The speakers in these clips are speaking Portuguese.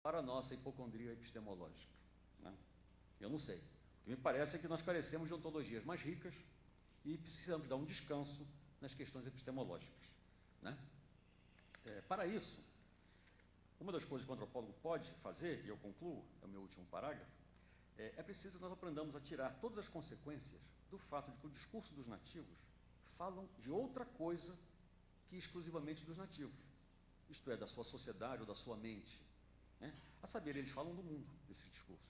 para a nossa hipocondria epistemológica, né? Eu não sei. O que me parece é que nós carecemos de ontologias mais ricas e precisamos dar um descanso nas questões epistemológicas, né? Para isso, uma das coisas que o antropólogo pode fazer, e eu concluo, é o meu último parágrafo, é preciso que nós aprendamos a tirar todas as consequências do fato de que o discurso dos nativos falam de outra coisa que exclusivamente dos nativos, isto é, da sua sociedade ou da sua mente, né? A saber, eles falam do mundo, desses discursos.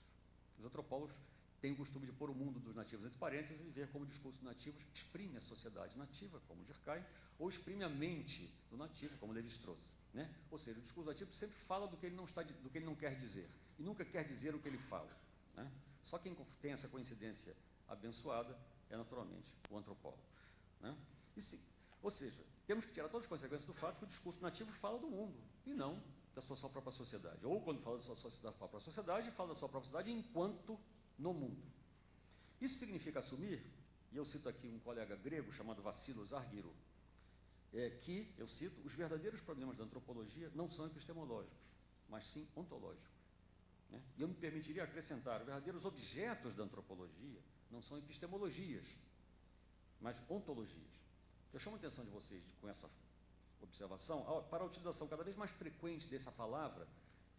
Os antropólogos têm o costume de pôr o mundo dos nativos entre parênteses e ver como o discurso dos nativos exprime a sociedade nativa, como Durkheim, ou exprime a mente do nativo, como Lévi-Strauss, né? Ou seja, o discurso nativo sempre fala do que ele não quer dizer, e nunca quer dizer o que ele fala, né? Só quem tem essa coincidência abençoada é, naturalmente, o antropólogo, né? Ou seja, temos que tirar todas as consequências do fato que o discurso nativo fala do mundo, e não da sua própria sociedade. Ou, quando fala da sua própria sociedade, fala da sua própria sociedade enquanto no mundo. Isso significa assumir, e eu cito aqui um colega grego chamado Vassilos Argyro, que, eu cito, os verdadeiros problemas da antropologia não são epistemológicos, mas sim ontológicos, né? E eu me permitiria acrescentar, os verdadeiros objetos da antropologia não são epistemologias, mas ontologias. Eu chamo a atenção de vocês com essa observação para a utilização cada vez mais frequente dessa palavra,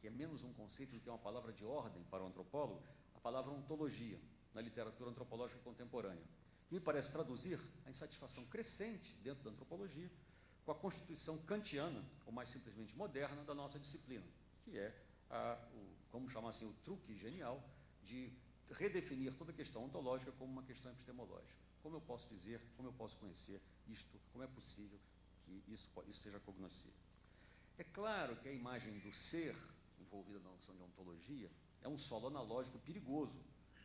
que é menos um conceito do que uma palavra de ordem para o antropólogo, a palavra ontologia, na literatura antropológica contemporânea. Me parece traduzir a insatisfação crescente dentro da antropologia com a constituição kantiana, ou mais simplesmente moderna, da nossa disciplina, que é, como chamar assim, o truque genial de redefinir toda a questão ontológica como uma questão epistemológica. Como eu posso dizer, como eu posso conhecer isto, como é possível que isso seja cognoscível? É claro que a imagem do ser, envolvida na noção de ontologia, é um solo analógico perigoso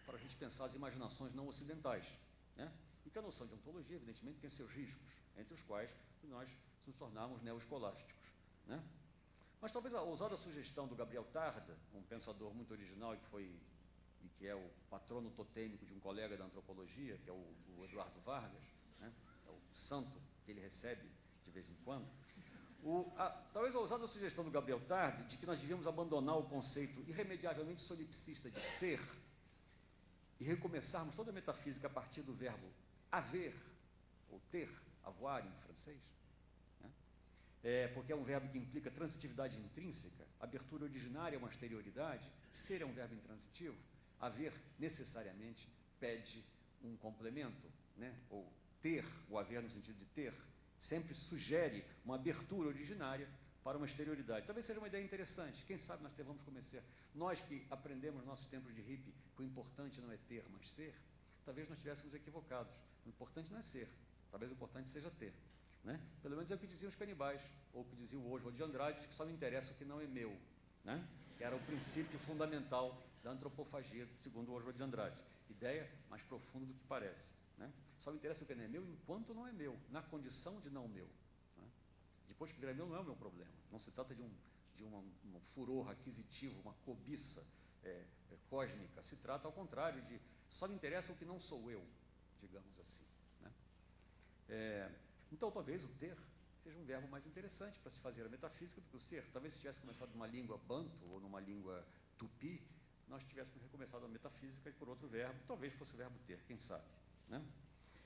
para a gente pensar as imaginações não ocidentais, né? E que a noção de ontologia, evidentemente, tem seus riscos, entre os quais nós nos tornarmos neoescolásticos, né? Mas talvez a ousada sugestão do Gabriel Tarda, um pensador muito original e que é o patrono totêmico de um colega da antropologia, que é o Eduardo Vargas, né? É o santo que ele recebe de vez em quando. Talvez a ousada sugestão do Gabriel Tarde de que nós devíamos abandonar o conceito irremediavelmente solipsista de ser e recomeçarmos toda a metafísica a partir do verbo haver, ou ter, avoir em francês, né? Porque é um verbo que implica transitividade intrínseca, abertura originária é uma exterioridade, ser é um verbo intransitivo, haver necessariamente pede um complemento, né? Ou ter, o haver no sentido de ter, sempre sugere uma abertura originária para uma exterioridade. Talvez seja uma ideia interessante. Quem sabe nós devamos começar. Nós que aprendemos nos nossos tempos de hippie que o importante não é ter, mas ser, talvez nós estivéssemos equivocados. O importante não é ser, talvez o importante seja ter, né? Pelo menos é o que diziam os canibais, ou o que dizia o Oswald de Andrade, que só me interessa o que não é meu, né? Que era o princípio fundamental da antropofagia, segundo o Oswald de Andrade. Ideia mais profunda do que parece, né? Só me interessa o que não é meu enquanto não é meu, na condição de não meu, né? Depois que virar meu, não é o meu problema. Não se trata de um furor aquisitivo, uma cobiça cósmica. Se trata, ao contrário, de só me interessa o que não sou eu, digamos assim, né? Então, talvez o ter seja um verbo mais interessante para se fazer a metafísica do que o ser. Talvez se tivesse começado numa língua banto ou numa língua tupi, nós tivéssemos recomeçado a metafísica e por outro verbo, talvez fosse o verbo ter, quem sabe, né?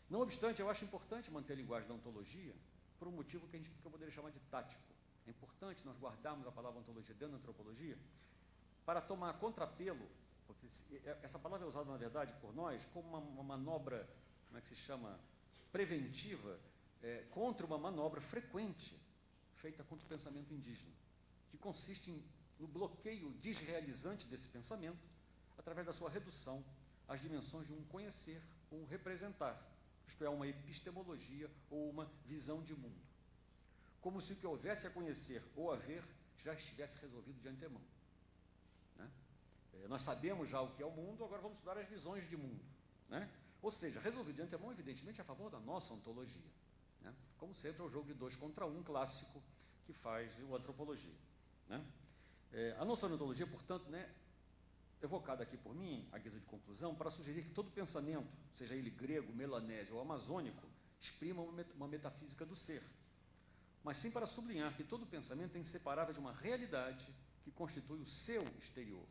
Não obstante, eu acho importante manter a linguagem da ontologia por um motivo que eu poderia chamar de tático. É importante nós guardarmos a palavra ontologia dentro da antropologia para tomar contrapelo, porque essa palavra é usada, na verdade, por nós como uma manobra, como é que se chama, preventiva, contra uma manobra frequente feita contra o pensamento indígena, que consiste no bloqueio desrealizante desse pensamento através da sua redução às dimensões de um conhecer ou um representar, isto é, uma epistemologia ou uma visão de mundo, como se o que houvesse a conhecer ou a ver já estivesse resolvido de antemão, né? Nós sabemos já o que é o mundo, agora vamos estudar as visões de mundo, né? Ou seja, resolvido de antemão, evidentemente, a favor da nossa ontologia, né? Como sempre, é o jogo de 2 contra 1 clássico que faz o antropologia, né? A nossa ontologia, portanto, né, evocada aqui por mim, à guisa de conclusão, para sugerir que todo pensamento, seja ele grego, melanésio ou amazônico, exprima uma metafísica do ser, mas sim para sublinhar que todo pensamento é inseparável de uma realidade que constitui o seu exterior,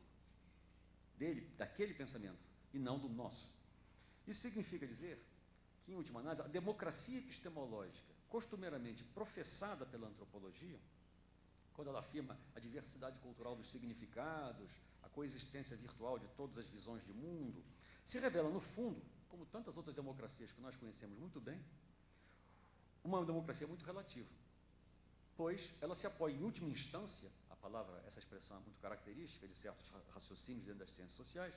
dele, daquele pensamento, e não do nosso. Isso significa dizer que, em última análise, a democracia epistemológica, costumeiramente professada pela antropologia, quando ela afirma a diversidade cultural dos significados, a coexistência virtual de todas as visões de mundo, se revela, no fundo, como tantas outras democracias que nós conhecemos muito bem, uma democracia muito relativa, pois ela se apoia, em última instância, a palavra, essa expressão é muito característica de certos raciocínios dentro das ciências sociais,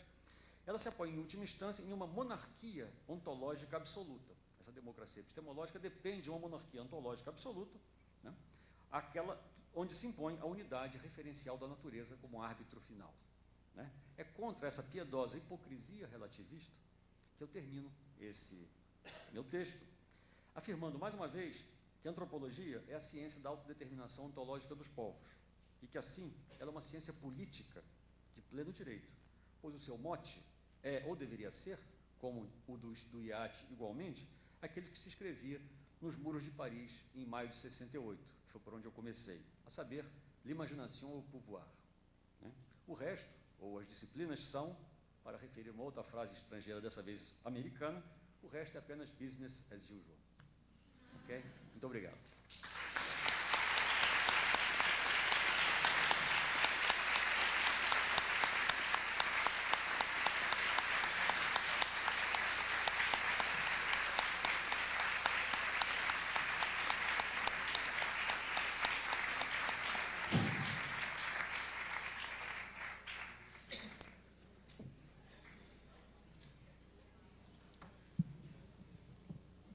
ela se apoia, em última instância, em uma monarquia ontológica absoluta. Essa democracia epistemológica depende de uma monarquia ontológica absoluta, né? Aquela onde se impõe a unidade referencial da natureza como árbitro final, né? É contra essa piedosa hipocrisia relativista que eu termino esse meu texto, afirmando mais uma vez que a antropologia é a ciência da autodeterminação ontológica dos povos e que, assim, ela é uma ciência política de pleno direito, pois o seu mote é, ou deveria ser, como o do IAT igualmente, aquele que se escrevia nos muros de Paris em maio de 68, que foi por onde eu comecei, a saber, l'imagination au pouvoir, né? O resto, ou as disciplinas, são, para referir uma outra frase estrangeira, dessa vez americana, o resto é apenas business as usual. Ok? Muito obrigado.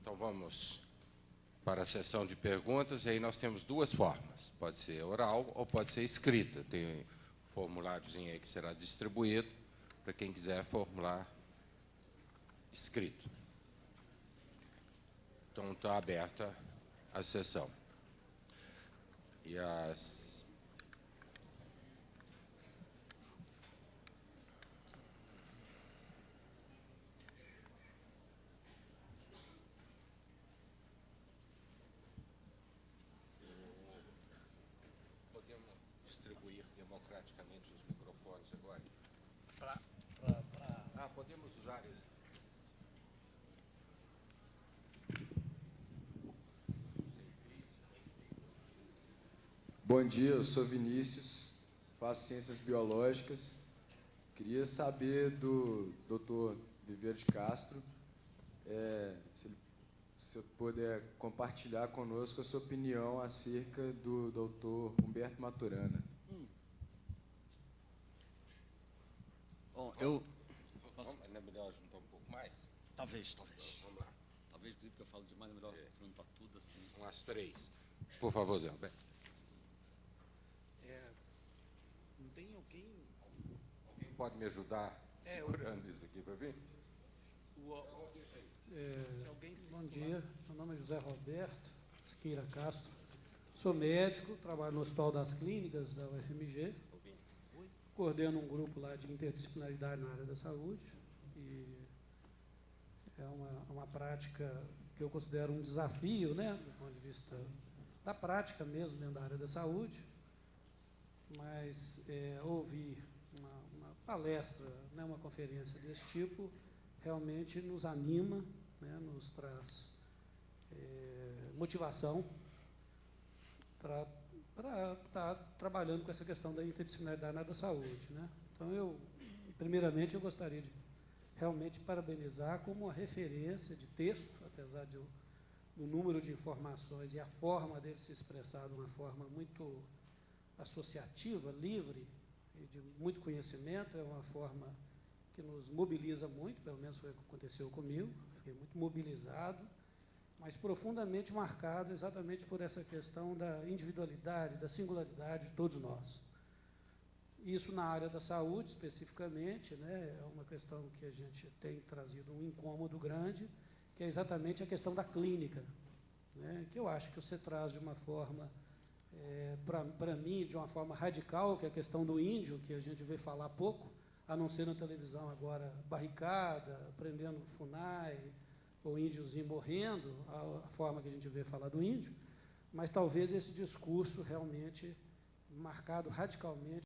Então, vamos para a sessão de perguntas, e aí nós temos duas formas. Pode ser oral ou pode ser escrita. Tem um formuláriozinho aí que será distribuído para quem quiser formular escrito. Então, está aberta a sessão. E as... Podemos distribuir democraticamente os microfones agora? Ah, podemos usar esse. Bom dia, eu sou Vinícius, faço ciências biológicas. Queria saber do Dr. Viveiro de Castro, se eu puder compartilhar conosco a sua opinião acerca do Dr. Humberto Maturana. Bom, É melhor juntar um pouco mais? Talvez. Vamos lá. Talvez, inclusive, que eu falo demais, é melhor perguntar tudo assim. Umas três. Por favor, Zé Alberto. Não tem alguém... Alguém pode me ajudar segurando isso aqui para mim? Bom dia, meu nome é José Roberto Siqueira Castro, sou médico, trabalho no Hospital das Clínicas da UFMG, coordeno um grupo lá de interdisciplinaridade na área da saúde, e é uma prática que eu considero um desafio, né, do ponto de vista da prática mesmo dentro da área da saúde, mas ouvir uma palestra, né, uma conferência desse tipo, realmente nos anima, né, nos traz motivação para estar trabalhando com essa questão da interdisciplinaridade na área da saúde, né? Então, primeiramente, eu gostaria de realmente parabenizar como uma referência de texto, apesar do número de informações e a forma dele se expressar de uma forma muito associativa, livre, e de muito conhecimento, é uma forma que nos mobiliza muito, pelo menos foi o que aconteceu comigo, fiquei muito mobilizado, mas profundamente marcado exatamente por essa questão da individualidade, da singularidade de todos nós. Isso na área da saúde, especificamente, né, é uma questão que a gente tem trazido um incômodo grande, que é exatamente a questão da clínica, né, que eu acho que você traz de uma forma, para mim, de uma forma radical, que é a questão do índio, que a gente vê falar pouco, a não ser na televisão agora, barricada, prendendo FUNAI, ou índiozinho morrendo, a forma que a gente vê falar do índio, mas talvez esse discurso realmente marcado radicalmente